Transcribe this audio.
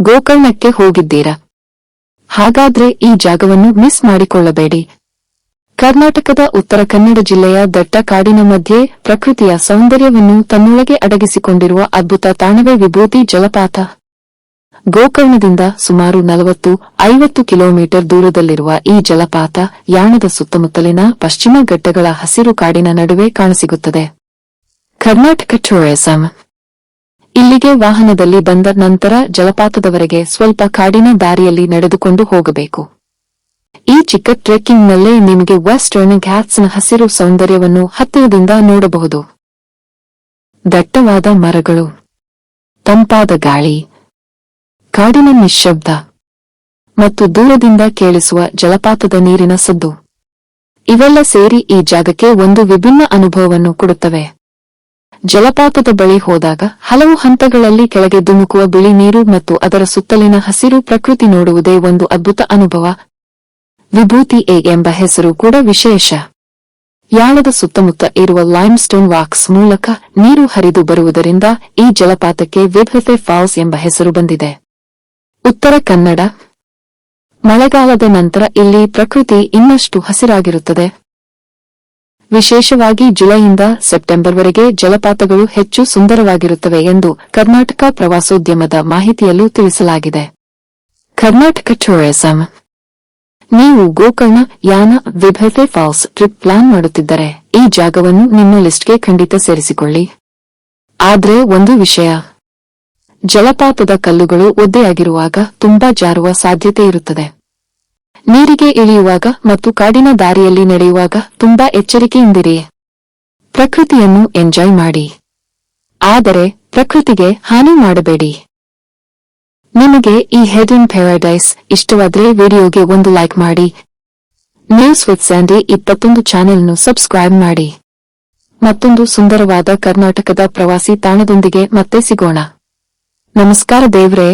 ಗೋಕರ್ಣಕ್ಕೆ ಹೋಗಿದ್ದೀರಾ? ಹಾಗಾದ್ರೆ ಈ ಜಾಗವನ್ನು ಮಿಸ್ ಮಾಡಿಕೊಳ್ಳಬೇಡಿ. ಕರ್ನಾಟಕದ ಉತ್ತರ ಕನ್ನಡ ಜಿಲ್ಲೆಯ ದಟ್ಟ ಕಾಡಿನ ಮಧ್ಯೆ ಪ್ರಕೃತಿಯ ಸೌಂದರ್ಯವನ್ನು ತನ್ನೊಳಗೆ ಅಡಗಿಸಿಕೊಂಡಿರುವ ಅದ್ಭುತ ತಾಣವೇ ವಿಭೂತಿ ಜಲಪಾತ. ಗೋಕರ್ಣದಿಂದ ಸುಮಾರು 40-50 ಕಿಲೋಮೀಟರ್ ದೂರದಲ್ಲಿರುವ ಈ ಜಲಪಾತ ಯಾಣದ ಸುತ್ತಮುತ್ತಲಿನ ಪಶ್ಚಿಮ ಘಟ್ಟಗಳ ಹಸಿರು ಕಾಡಿನ ನಡುವೆ ಕಾಣಸಿಗುತ್ತದೆ. ಕರ್ನಾಟಕ ಟೂರಿಸಂ. ಇಲ್ಲಿಗೆ ವಾಹನದಲ್ಲಿ ಬಂದ ನಂತರ ಜಲಪಾತದವರೆಗೆ ಸ್ವಲ್ಪ ಕಾಡಿನ ದಾರಿಯಲ್ಲಿ ನಡೆದುಕೊಂಡು ಹೋಗಬೇಕು. ಈ ಚಿಕ್ಕ ಟ್ರೆಕ್ಕಿಂಗ್ನಲ್ಲೇ ನಿಮಗೆ ವೆಸ್ಟರ್ನ್ ಘಾಟ್ಸ್ನ ಹಸಿರು ಸೌಂದರ್ಯವನ್ನು ಹತ್ತಿರದಿಂದ ನೋಡಬಹುದು. ದಟ್ಟವಾದ ಮರಗಳು, ತಂಪಾದ ಗಾಳಿ, ಕಾಡಿನ ನಿಶ್ಶಬ್ದ ಮತ್ತು ದೂರದಿಂದ ಕೇಳಿಸುವ ಜಲಪಾತದ ನೀರಿನ ಸದ್ದು ಇವೆಲ್ಲ ಸೇರಿ ಈ ಜಾಗಕ್ಕೆ ಒಂದು ವಿಭಿನ್ನ ಅನುಭವವನ್ನು ಕೊಡುತ್ತವೆ. ಜಲಪಾತದ ಬಳಿ ಹೋದಾಗ ಹಲವು ಹಂತಗಳಲ್ಲಿ ಕೆಳಗೆ ಧುಮುಕುವ ಬಿಳಿ ನೀರು ಮತ್ತು ಅದರ ಸುತ್ತಲಿನ ಹಸಿರು ಪ್ರಕೃತಿ ನೋಡುವುದೇ ಒಂದು ಅದ್ಭುತ ಅನುಭವ. ವಿಭೂತಿ ಎಂಬ ಹೆಸರು ಕೂಡ ವಿಶೇಷ. ಯಾಣದ ಸುತ್ತಮುತ್ತ ಇರುವ ಲೈಮ್ಸ್ಟೋನ್ ವಾಕ್ಸ್ ಮೂಲಕ ನೀರು ಹರಿದು ಬರುವುದರಿಂದ ಈ ಜಲಪಾತಕ್ಕೆ ವಿಭೂತಿ ಫಾಲ್ಸ್ ಎಂಬ ಹೆಸರು ಬಂದಿದೆ. ಉತ್ತರ ಕನ್ನಡ. ಮಳೆಗಾಲದ ನಂತರ ಇಲ್ಲಿ ಪ್ರಕೃತಿ ಇನ್ನಷ್ಟು ಹಸಿರಾಗಿರುತ್ತದೆ. ವಿಶೇಷವಾಗಿ ಜುಲೈಯಿಂದ ಸೆಪ್ಟೆಂಬರ್ವರೆಗೆ ಜಲಪಾತಗಳು ಹೆಚ್ಚು ಸುಂದರವಾಗಿರುತ್ತವೆ ಎಂದು ಕರ್ನಾಟಕ ಪ್ರವಾಸೋದ್ಯಮದ ಮಾಹಿತಿಯಲ್ಲೂ ತಿಳಿಸಲಾಗಿದೆ. ಕರ್ನಾಟಕ ಟೂರಿಸಂ. ನೀವು ಗೋಕರ್ಣ, ಯಾಣ, ವಿಭೂತಿ ಫಾಲ್ಸ್ ಟ್ರಿಪ್ ಪ್ಲಾನ್ ಮಾಡುತ್ತಿದ್ದರೆ ಈ ಜಾಗವನ್ನು ನಿಮ್ಮ ಲಿಸ್ಟ್ಗೆ ಖಂಡಿತ ಸೇರಿಸಿಕೊಳ್ಳಿ. ಆದ್ರೆ ಒಂದು ವಿಷಯ, ಜಲಪಾತದ ಕಲ್ಲುಗಳು ಒದ್ದೆಯಾಗಿರುವಾಗ ತುಂಬಾ ಜಾರುವ ಸಾಧ್ಯತೆ ಇರುತ್ತದೆ. ನೀರಿಗೆ ಇಳಿಯುವಾಗ ಮತ್ತು ಕಾಡಿನ ದಾರಿಯಲ್ಲಿ ನಡೆಯುವಾಗ ತುಂಬಾ ಎಚ್ಚರಿಕೆಯಿಂದಿರಿ. ಪ್ರಕೃತಿಯನ್ನು ಎಂಜಾಯ್ ಮಾಡಿ, ಆದರೆ ಪ್ರಕೃತಿಗೆ ಹಾನಿ ಮಾಡಬೇಡಿ. ನಿಮಗೆ ಈ ಹಿಡನ್ ಪ್ಯಾರಡೈಸ್ ಇಷ್ಟವಾದ್ರೆ ವಿಡಿಯೋಗೆ ಒಂದು ಲೈಕ್ ಮಾಡಿ. ನ್ಯೂಸ್ ವಿತ್ ಸ್ಯಾಂಡಿ 21 ಚಾನೆಲ್ನ್ನು ಸಬ್ಸ್ಕ್ರೈಬ್ ಮಾಡಿ. ಮತ್ತೊಂದು ಸುಂದರವಾದ ಕರ್ನಾಟಕದ ಪ್ರವಾಸಿ ತಾಣದೊಂದಿಗೆ ಮತ್ತೆ ಸಿಗೋಣ. ನಮಸ್ಕಾರ ದೇವ್ರೇ.